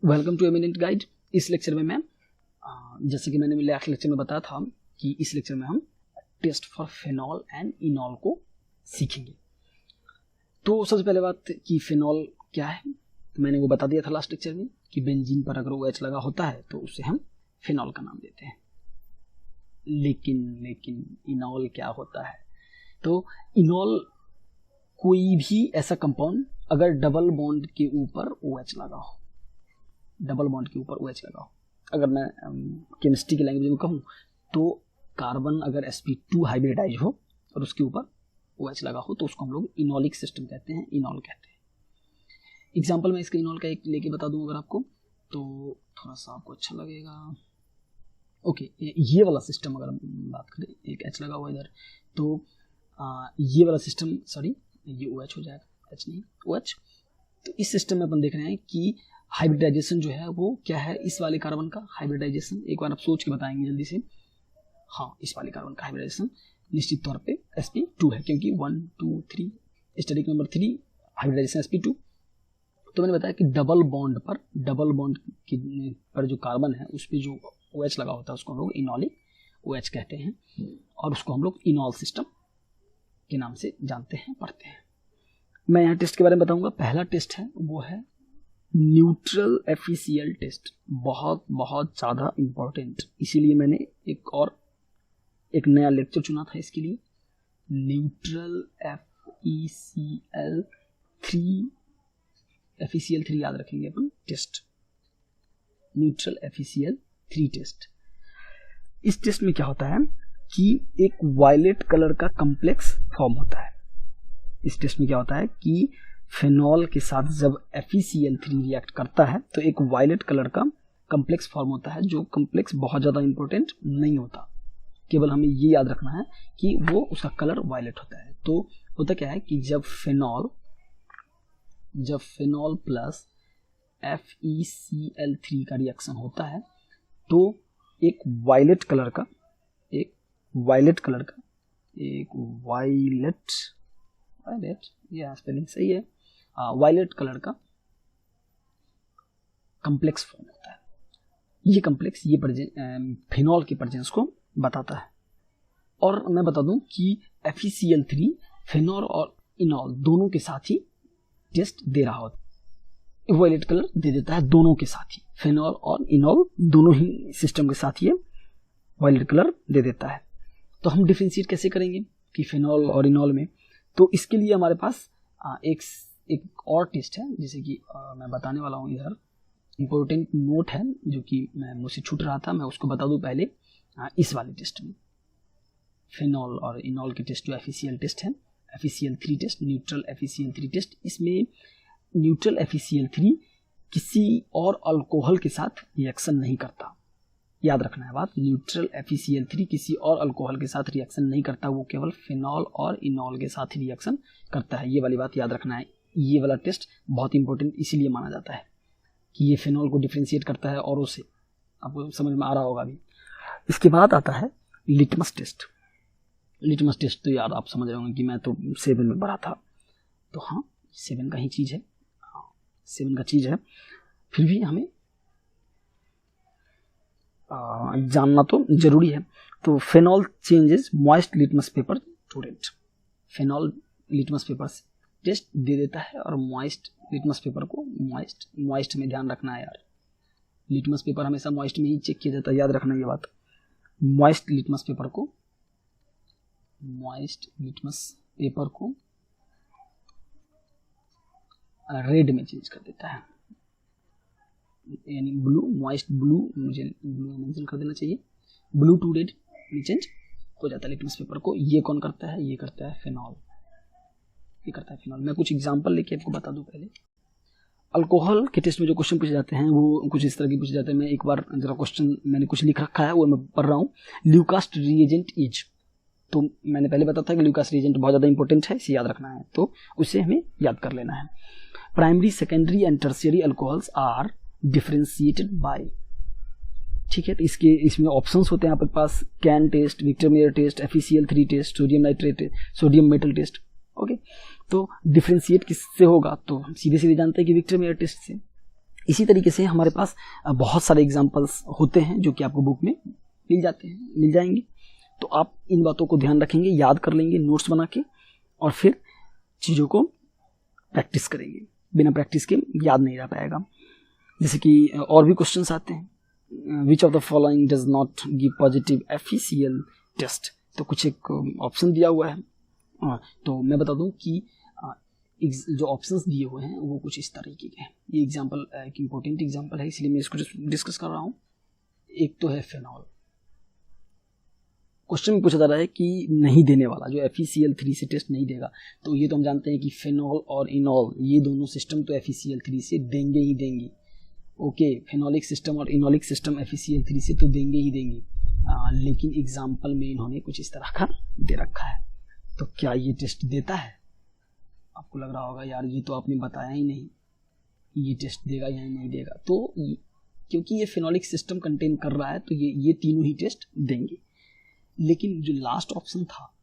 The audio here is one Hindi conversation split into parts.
Welcome to eminent guide. इस लेक्चर में मैं जैसे कि मैंने लास्ट लेक्चर में बताया था कि इस लेक्चर में हम test for phenol and enol को सीखेंगे। तो सबसे पहले बात कि फेनॉल क्या है, तो मैंने वो बता दिया था लास्ट लेक्चर में कि बेंजीन पर अगर OH लगा होता है तो उसे हम फेनॉल का नाम देते हैं। लेकिन इनॉल क्या होता है? तो इनॉल कोई भी ऐसा कंपाउंड अगर डबल बॉन्ड के ऊपर OH लगा हो, डबल बॉन्ड के ऊपर OH लगा हो, अगर मैं केमिस्ट्री की लैंग्वेज में कहूँ तो कार्बन अगर sp2 हाइब्रिडाइज हो और उसके ऊपर OH लगा हो तो उसको हम लोग इनॉलिक सिस्टम कहते हैं, इनॉल कहते हैं। एग्जाम्पल मैं इसका इनॉल का एक लेके बता दूं अगर आपको, तो थोड़ा सा आपको अच्छा लगेगा। ओके, ये वाला सिस्टम अगर हम बात करें, एक H लगा हुआ इधर, तो ये वाला सिस्टम, सॉरी ये OH हो जाएगा, H नहीं OH। तो इस सिस्टम में अपन देख रहे हैं कि हाइब्रिडाइजेशन जो है वो क्या है, इस वाले कार्बन का हाइब्रिडाइजेशन एक बार आप सोच के बताएंगे जल्दी से। हाँ, इस वाले कार्बन का हाइब्रिडाइजेशन निश्चित तौर पे sp2 है, क्योंकि 1 2 3 स्टेरिक नंबर 3 हाइब्रिडाइजेशन sp2। तो मैंने बताया कि डबल बॉन्ड पर जो कार्बन है उस पर जो OH लगा होता है उसको हम लोग इनॉलिक OH कहते हैं और उसको हम लोग इनॉल सिस्टम के नाम से जानते हैं, पढ़ते हैं। मैं यहाँ टेस्ट के बारे में बताऊंगा। पहला टेस्ट है वो है न्यूट्रल एफिशियल टेस्ट, बहुत ज़्यादा इम्पोर्टेंट, इसीलिए मैंने एक नया लेक्चर चुना था इसके लिए। न्यूट्रल एफिशियल 3 याद रखेंगे अपन टेस्ट, न्यूट्रल एफिशियल 3 टेस्ट। इस टेस्ट में क्या होता है कि एक वायलेट कलर का कॉम्प्लेक्स फॉर्म होता है। इस टेस्ट में क्या होता है कि फेनॉल के साथ जब FeCl3 रिएक्ट करता है तो एक वायलेट कलर का कॉम्प्लेक्स फॉर्म होता है, जो कॉम्प्लेक्स बहुत ज़्यादा इंपॉर्टेंट नहीं होता, केवल हमें ये याद रखना है कि वो उसका कलर वायलेट होता है। तो होता क्या है कि जब फेनॉल प्लस FeCl3 का रिएक्शन होता है तो एक वायलेट यह स्पेलिंग सही है, वायलेट कलर का कॉम्प्लेक्स फॉर्म होता है। ये कॉम्प्लेक्स ये फेनॉल के प्रेजेंस को बताता है। और मैं बता दूं कि FeCl3 फेनॉल और इनॉल दोनों के साथ ही टेस्ट दे रहा होता है, वायलेट कलर दे देता है दोनों के साथ ही, फेनॉल और इनॉल दोनों ही सिस्टम के साथ ये वायलेट कलर दे देता है। तो हम डिफरेंशिएट कैसे करेंगे कि फेनॉल और इनॉल में? तो इसके लिए हमारे पास एक और टेस्ट है, जैसे कि मैं बताने वाला हूँ। इधर इम्पोर्टेंट नोट है जो कि मुझसे छूट रहा था, मैं उसको बता दूं पहले। इस वाले टेस्ट में फेनॉल और इनॉल के टेस्ट जो FeCl टेस्ट है, FeCl3 test, neutral FeCl3 test, इसमें न्यूट्रल FeCl3 किसी और अल्कोहल के साथ रिएक्शन नहीं करता। याद रखना है बात, न्यूट्रल FeCl3 किसी और अल्कोहल के साथ रिएक्शन नहीं करता, वो केवल फेनॉल और इनॉल के साथ ही रिएक्शन करता है। ये वाली बात याद रखना है। ये वाला टेस्ट बहुत इंपॉर्टेंट इसीलिए माना जाता है कि ये फेनॉल को डिफरेंशिएट करता है औरों से। आपको समझ में आ रहा होगा अभी। इसके बाद आता है लिटमस टेस्ट। लिटमस टेस्ट तो यार आप समझ रहे होंगे कि मैं तो 7 में पढ़ा था, तो हाँ 7 का ही चीज़ है, 7 का चीज़ है, फिर भी हमें जानना तो जरूरी है। तो phenol changes moist litmus paper two red. Phenol litmus paper से टेस्ट दे देता है और मॉइस्ट लिटमस पेपर को मॉइस्ट में ध्यान रखना है यार। लिटमस पेपर हमेशा मॉइस्ट में ही चेक किया जाता है, याद रखना ये बात। मॉइस्ट लिटमस पेपर को रेड में चेंज कर देता है, यानी ब्लू, मॉइस्ट ब्लू, मुझे ब्लू मेंशन कर देना चाहिए, ब्लू टू रेड में चेंज हो जाता है लिटमस पेपर को। ये कौन करता है? ये करता है फेनॉल, ये करता है फेनॉल। मैं कुछ एग्जांपल लेके आपको बता दूं पहले। अल्कोहल के टेस्ट में जो क्वेश्चन पूछे जाते हैं वो कुछ इस तरह के पूछे जाते हैं। मैं एक बार जरा क्वेश्चन मैंने कुछ लिख रखा है वो मैं पढ़ रहा हूँ। ल्यूकास्ट रिएजेंट इज, तो मैंने पहले बताया था कि ल्यूकास्ट रिएजेंट बहुत ज़्यादा इंपॉर्टेंट है, इसे याद रखना है, तो उसे हमें याद कर लेना है। Primary, secondary and tertiary alcohols are differentiated by, ठीक है। तो इसमें ऑप्शंस होते हैं आपके पास, can test, Victor Meyer test, FeCl3 test, sodium nitrate, sodium metal test. Okay, तो डिफरेंशिएट किससे होगा? तो हम सीधे सीधे जानते हैं कि विक्टर मेयर टेस्ट से। इसी तरीके से हमारे पास बहुत सारे एग्जाम्पल्स होते हैं जो कि आपको बुक में मिल जाएंगे। तो आप इन बातों को ध्यान रखेंगे, याद कर लेंगे नोट्स बना के, और फिर चीज़ों को प्रैक्टिस करेंगे। बिना प्रैक्टिस के याद नहीं रह पाएगा। जैसे कि और भी क्वेश्चंस आते हैं, which of the following does not give positive FECL test. तो कुछ एक ऑप्शन दिया हुआ है, तो मैं बता दूं कि जो ऑप्शंस दिए हुए हैं वो कुछ इस तरीके के हैं। ये एग्जाम्पल एक इम्पोर्टेंट एग्जाम्पल है, इसलिए मैं इसको डिस्कस कर रहा हूँ। एक तो है फेनॉल। क्वेश्चन में पूछा जा रहा है कि नहीं देने वाला, जो FECL3 से टेस्ट नहीं देगा। तो ये तो हम जानते हैं कि फेनॉल और इनॉल ये दोनों सिस्टम तो FECL3 से देंगे ही देंगे। ओके, फेनोलिक सिस्टम और इनोलिक सिस्टम FECL3 से तो देंगे ही देंगे, लेकिन एग्जाम्पल में इन्होंने कुछ इस तरह का दे रखा है। तो क्या ये टेस्ट देता है? आपको लग रहा होगा यार ये तो आपने बताया ही नहीं, ये टेस्ट देगा या नहीं देगा। तो क्योंकि ये फेनोलिक सिस्टम कंटेन कर रहा है तो ये तीनों ही टेस्ट देंगे। लेकिन जो लास्ट ऑप्शन था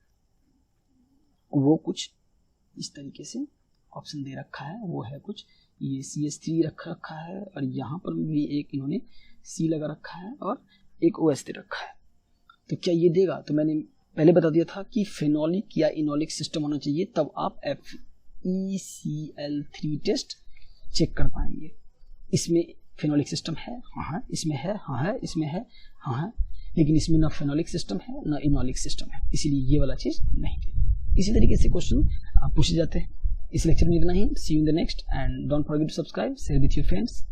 वो कुछ इस तरीके से ऑप्शन दे रखा है, वो है कुछ ये CH3 रखा है, और यहाँ पर भी एक इन्होंने C लगा रखा है और एक OH दे रखा है। तो क्या ये देगा? तो मैंने पहले बता दिया था कि फेनोलिक या इनोलिक सिस्टम होना चाहिए, तब आप FECL3 टेस्ट चेक कर पाएंगे। इसमें फेनोलिक सिस्टम है, हाँ, इसमें है, हाँ है, इसमें है, हाँ है, लेकिन इसमें ना फेनोलिक सिस्टम है ना इनोलिक सिस्टम है, इसीलिए ये वाला चीज़ नहीं है। इसी तरीके से क्वेश्चन पूछे जाते हैं। इस लेक्चर में इतना ही। See you in the next, and don't forget to subscribe, share with your friends.